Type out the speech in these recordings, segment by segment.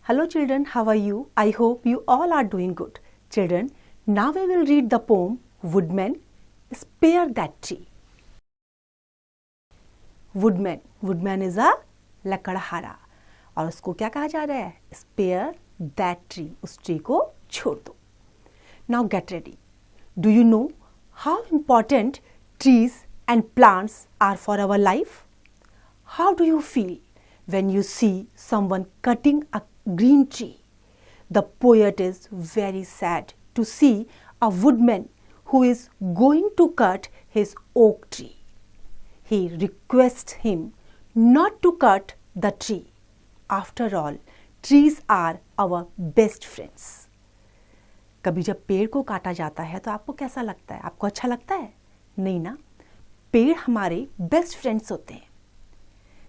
Hello children, how are you? I hope you all are doing good. Children, now we will read the poem Woodman, Spare That Tree. Woodman, woodman is a लकड़हारा और उसको क्या कहा जा रहा है? Spare that tree, उस tree को छोड़ दो. Now get ready. Do you know how important trees and plants are for our life? How do you feel when you see someone cutting a green tree? The poet is very sad to see a woodman who is going to cut his oak tree. He requests him not to cut the tree. After all, trees are our best friends. कभी जब पेड़ को काटा जाता है तो आपको कैसा लगता है? आपको अच्छा लगता है? नहीं ना? पेड़ हमारे बेस्ट फ्रेंड्स होते हैं.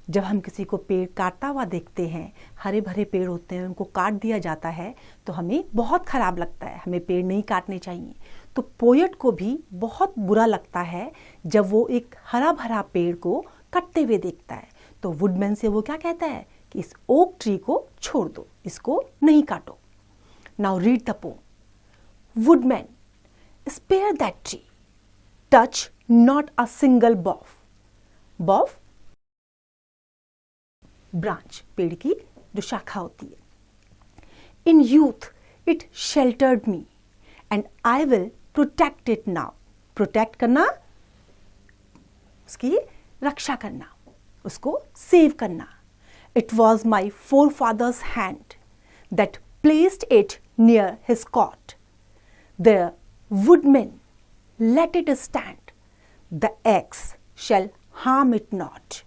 जब हम किसी को पेड़ काटता हुआ देखते हैं, हरे भरे पेड़ होते हैं, उनको काट दिया जाता है तो हमें बहुत खराब लगता है. हमें पेड़ नहीं काटने चाहिए. तो पोएट को भी बहुत बुरा लगता है जब वो एक हरा भरा पेड़ को कटते हुए देखता है. तो वुडमैन से वो क्या कहता है कि इस ओक ट्री को छोड़ दो, इसको नहीं काटो. Now read the poem. Woodman, spare that tree, touch not a single bough. Bough branch, पेड़ की जो शाखा होती है. In youth it sheltered me and I will protect it now. Protect करना, उसकी रक्षा करना, उसको सेव करना. It was my forefather's hand that placed it near his cot. The woodman let it stand, the axe shall harm it not.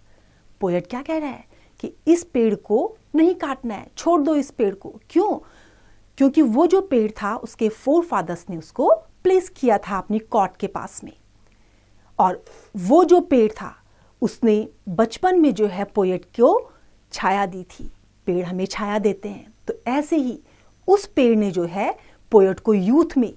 Poet क्या कह रहा है कि इस पेड़ को नहीं काटना है, छोड़ दो इस पेड़ को. क्यों? क्योंकि वो जो पेड़ था उसके फोर फादर्स ने उसको प्लेस किया था अपनी कॉट के पास में. और वो जो पेड़ था उसने बचपन में जो है पोएट को छाया दी थी. पेड़ हमें छाया देते हैं. तो ऐसे ही उस पेड़ ने जो है पोएट को यूथ में,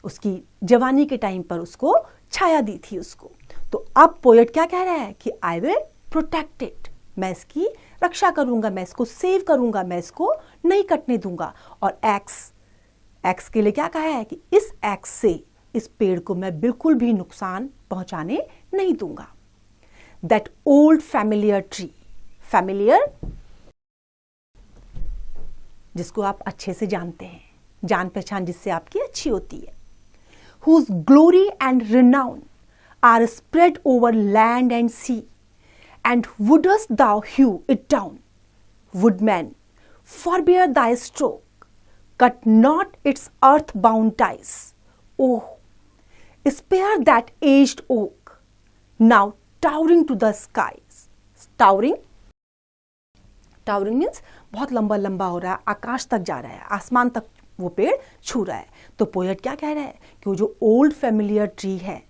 उसकी जवानी के टाइम पर उसको छाया दी थी उसको. तो अब पोएट क्या कह रहा है कि आई विल प्रोटेक्ट इट, मैं इसकी रक्षा करूंगा, मैं इसको सेव करूंगा, मैं इसको नहीं कटने दूंगा. और एक्स के लिए क्या कहा है कि इस एक्स से इस पेड़ को मैं बिल्कुल भी नुकसान पहुंचाने नहीं दूंगा. That old familiar tree, familiar जिसको आप अच्छे से जानते हैं, जान पहचान जिससे आपकी अच्छी होती है. whose glory and renown are spread over land and sea, and wouldst thou hew it down? Woodman, forbear thy stroke, cut not its earth-bound ties. Oh, spare that aged oak, now towering to the skies. Towering means बहुत लंबा लंबा हो रहा है, आकाश तक जा रहा है, आसमान तक वो पेड़ छू रहा है. तो पोएट क्या कह रहा है कि वो जो ओल्ड फैमिलियर ट्री है,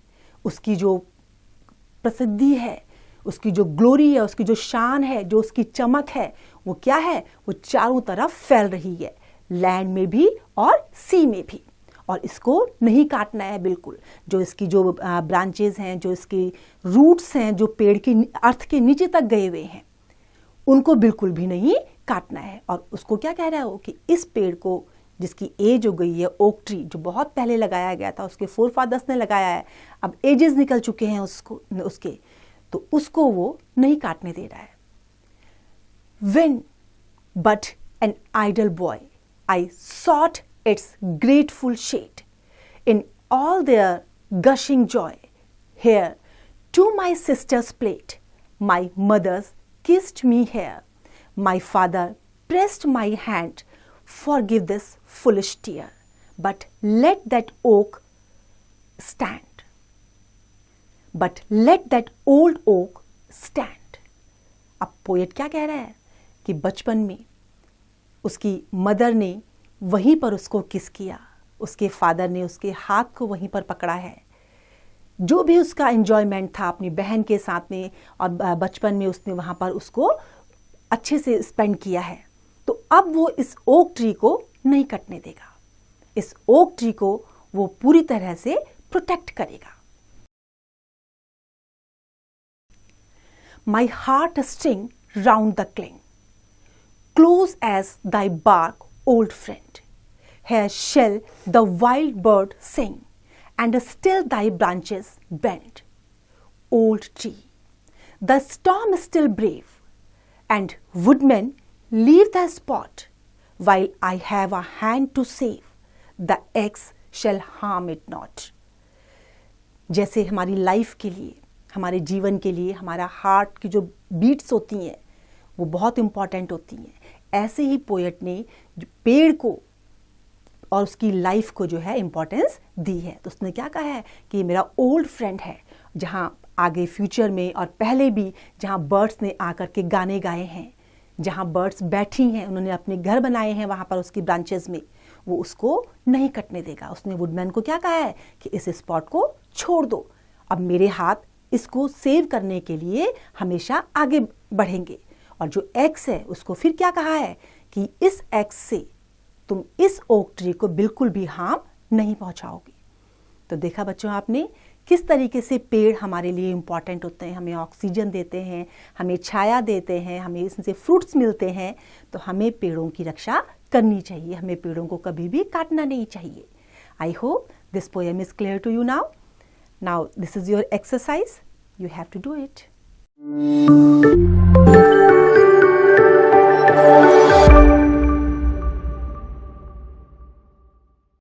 उसकी जो प्रसिद्धि है, उसकी जो ग्लोरी है, उसकी जो शान है, जो उसकी चमक है, वो क्या है? वो चारों तरफ फैल रही है, लैंड में भी और सी में भी. और इसको नहीं काटना है बिल्कुल. जो इसकी जो ब्रांचेज हैं, जो इसकी रूट्स हैं, जो पेड़ के अर्थ के नीचे तक गए हुए हैं, उनको बिल्कुल भी नहीं काटना है. और उसको क्या कह रहा है वो कि इस पेड़ को, जिसकी एज हो गई है, ओक ट्री जो बहुत पहले लगाया गया था, उसके फोर फादर्स ने लगाया है, अब एजेस निकल चुके हैं उसके, तो उसको वो नहीं काटने दे रहा है. When but an idle boy, I sought its grateful shade. In all their gushing joy, here to my sister's plate, my mother's kissed me here, my father pressed my hand, forgive this foolish tear, but let that oak stand. But let that old oak stand. अब poet क्या कह रहा है कि बचपन में उसकी mother ने वहीं पर उसको किस किया, उसके फादर ने उसके हाथ को वहीं पर पकड़ा है. जो भी उसका एंजॉयमेंट था अपनी बहन के साथ में, और बचपन में उसने वहाँ पर उसको अच्छे से स्पेंड किया है. तो अब वो इस ओक ट्री को नहीं कटने देगा. इस ओक ट्री को वो पूरी तरह से प्रोटेक्ट करेगा. My heart string round the cling, close as thy bark, old friend. Here shall the wild bird sing, and still thy branches bend. Old tree, the storm is still brave, and woodmen leave the spot, while I have a hand to save, the axe shall harm it not. जैसे हमारी life के लिए, हमारे जीवन के लिए हमारा heart की जो बीट्स होती हैं वो बहुत इम्पॉर्टेंट होती हैं, ऐसे ही पोएट ने पेड़ को और उसकी लाइफ को जो है इम्पोर्टेंस दी है। तो उसने क्या कहा है कि ये मेरा ओल्ड फ्रेंड है, जहाँ आगे फ्यूचर में और पहले भी जहाँ बर्ड्स ने आकर के गाने गाए हैं, जहाँ बर्ड्स बैठी हैं, उन्होंने अपने घर बनाए हैं वहाँ पर उसकी ब्रांचेस में, वो उसको नहीं कटने देगा। उसने वुडमैन को क्या कहा है कि इस स्पॉट को छोड़ दो, अब मेरे हाथ इसको सेव करने के लिए हमेशा आगे बढ़ेंगे। और जो एक्स है उसको फिर क्या कहा है कि इस एक्स से तुम इस ओक ट्री को बिल्कुल भी हार्म नहीं पहुंचाओगे। तो देखा बच्चों आपने किस तरीके से पेड़ हमारे लिए इम्पॉर्टेंट होते हैं, हमें ऑक्सीजन देते हैं, हमें छाया देते हैं, हमें इससे फ्रूट्स मिलते हैं। तो हमें पेड़ों की रक्षा करनी चाहिए, हमें पेड़ों को कभी भी काटना नहीं चाहिए। I hope this poem is clear to you now. Now this is your exercise. You have to do it.